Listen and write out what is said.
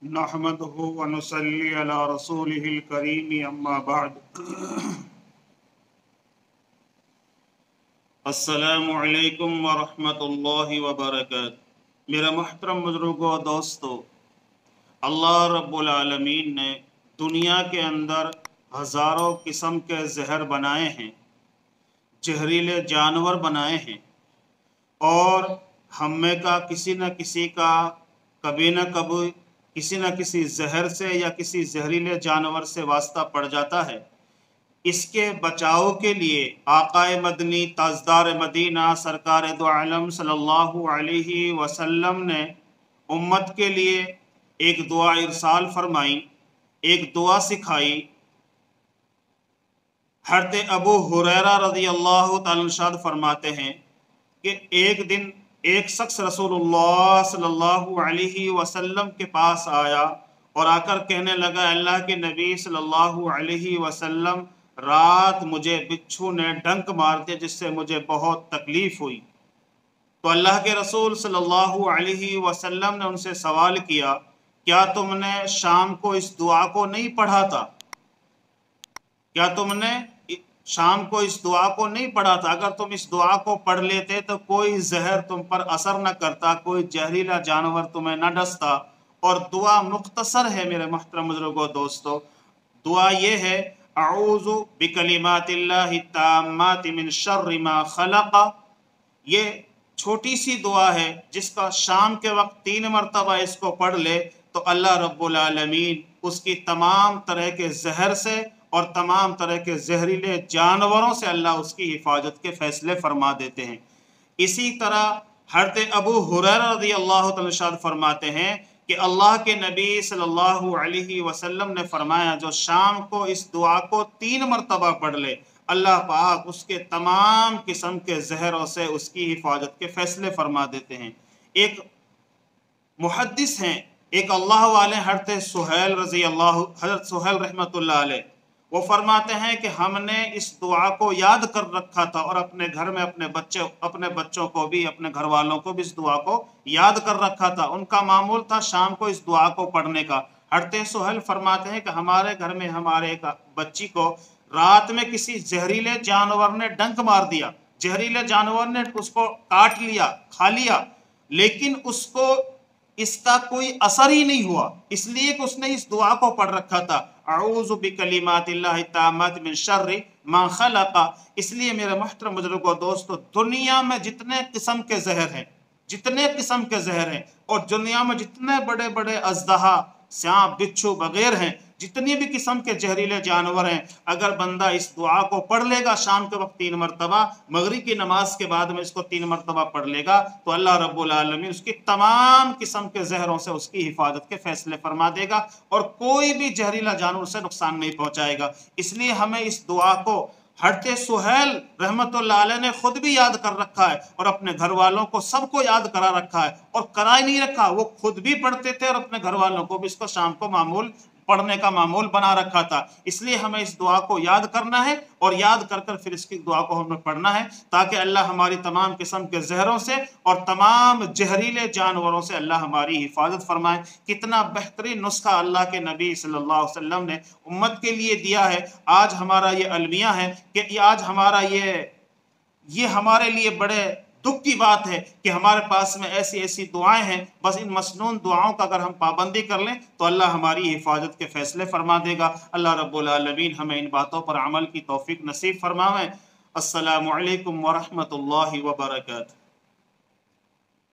نحمده ونصلي على رسوله الكريم اما بعد السلام علیکم ورحمۃ اللہ وبرکاتہ۔ میرا محترم بزرگوں و دوستو، اللہ رب العالمین نے دنیا کے اندر ہزاروں قسم کے زہر بنائے ہیں، زہریلے جانور بنائے ہیں، اور ہم میں کا کسی نہ کسی کا کبھی نہ کبھی کسی نہ کسی زہر سے یا کسی زہریلے جانور سے واسطہ پڑ جاتا ہے۔ اس کے بچاؤ کے لیے آقائے مدنی تاجدار مدینہ سرکار دو عالم صلی اللہ علیہ وسلم نے امت کے لیے ایک دعا ارسال فرمائی، ایک دعا سکھائی۔ حضرت ابو ہریرہ رضی اللہ تعالیٰ عنہ فرماتے ہیں کہ ایک دن ایک شخص رسول اللہ صلی اللہ علیہ وسلم کے پاس آیا اور آ کر کہنے لگا، اللہ کے نبی صلی اللہ علیہ وسلم، رات مجھے بچھو نے ڈنک مار دیا جس سے مجھے بہت تکلیف ہوئی۔ تو اللہ کے رسول صلی اللہ علیہ وسلم نے ان سے سوال کیا، کیا تم نے شام کو اس دعا کو نہیں پڑھا تھا؟ کیا تم نے شام کو اس دعا کو نہیں پڑھا تھا؟ اگر تم اس دعا کو پڑھ لیتے تو کوئی زہر تم پر اثر نہ کرتا، کوئی زہریلا جانور تمہیں نہ ڈستا۔ اور دعا مختصر ہے میرے محترم بزرگوں دوستو، دعا یہ ہے، اعوذ بکلمات اللہ التامات من شر ما خلق۔ یہ چھوٹی سی دعا ہے، جس کا شام کے وقت 3 مرتبہ اس کو پڑھ لے تو اللہ رب العالمین اس کی تمام طرح کے زہر سے اور تمام طرح کے زہریلے جانوروں سے اللہ اس کی حفاظت کے فیصلے فرما دیتے ہیں۔ اسی طرح حضرت ابو ہریرہ رضی اللہ تعالیٰ عنہ فرماتے ہیں کہ اللہ کے نبی صلی اللہ علیہ وسلم نے فرمایا، جو شام کو اس دعا کو 3 مرتبہ پڑھ لے، اللہ پاک اس کے تمام قسم کے زہروں سے اس کی حفاظت کے فیصلے فرما دیتے ہیں۔ ایک محدث ہیں، ایک اللہ والے حضرت سہیل رحمۃ اللہ علیہ، وہ فرماتے ہیں کہ ہم نے اس دعا کو یاد کر رکھا تھا اور اپنے گھر میں اپنے بچوں کو بھی، اپنے گھر والوں کو بھی اس دعا کو یاد کر رکھا تھا۔ ان کا معمول تھا شام کو اس دعا کو پڑھنے کا۔ حضرت سہیل فرماتے ہیں کہ ہمارے گھر میں ہمارے ایک بچی کو رات میں کسی زہریلے جانور نے ڈنک مار دیا، زہریلے جانور نے اس کو کاٹ لیا، کھا لیا، لیکن اس کو اس کا کوئی اثر ہی نہیں ہوا، اس لیے کہ اس نے اس دعا کو پڑھ رکھا تھا، اعوذ بکلمات اللہ التامات من شر ما خلق۔ اس لیے میرے محترم بزرگوں دوستو، دنیا میں جتنے قسم کے زہر ہیں، جتنے قسم کے زہر ہیں، اور دنیا میں جتنے بڑے بڑے اژدہا، سانپ، بچھو وغیرہ ہیں، جتنی بھی قسم کے زہریلے جانور ہیں، اگر بندہ اس دعا کو پڑھ لے گا شام کے وقت 3 مرتبہ، مغرب کی نماز کے بعد میں اس کو 3 مرتبہ پڑھ لے گا، تو اللہ رب العالمین اس کی تمام قسم کے زہروں سے اس کی حفاظت کے فیصلے فرما دے گا، اور کوئی بھی زہریلا جانور سے نقصان نہیں پہنچائے گا۔ اس لیے ہمیں اس دعا کو حضرت سہیل رحمت اللہ علیہ نے خود بھی یاد کر رکھا ہے، اور اپنے گھر والوں کو سب کو یاد کرا رکھا ہے، اور کرا ہی نہیں رکھا، وہ خود بھی پڑھتے تھے اور اپنے گھر والوں کو بھی اس کو شام کو معمول پڑھنے کا معمول بنا رکھا تھا۔ اس لیے ہمیں اس دعا کو یاد کرنا ہے، اور یاد کر کر پھر اس کی دعا کو ہمیں پڑھنا ہے، تاکہ اللہ ہماری تمام قسم کے زہروں سے اور تمام زہریلے جانوروں سے اللہ ہماری حفاظت فرمائے۔ کتنا بہترین نسخہ اللہ کے نبی صلی اللہ علیہ وسلم نے امت کے لیے دیا ہے۔ آج ہمارا یہ المیہ ہے کہ آج ہمارا یہ ہمارے لیے بڑے دکھ کی بات ہے کہ ہمارے پاس میں ایسی دعائیں ہیں، بس ان مسنون دعاؤں کا اگر ہم پابندی کر لیں تو اللہ ہماری حفاظت کے فیصلے فرما دے گا۔ اللہ رب العالمین ہمیں ان باتوں پر عمل کی توفیق نصیب فرمائے۔ السلام علیکم ورحمۃ اللہ وبرکاتہ۔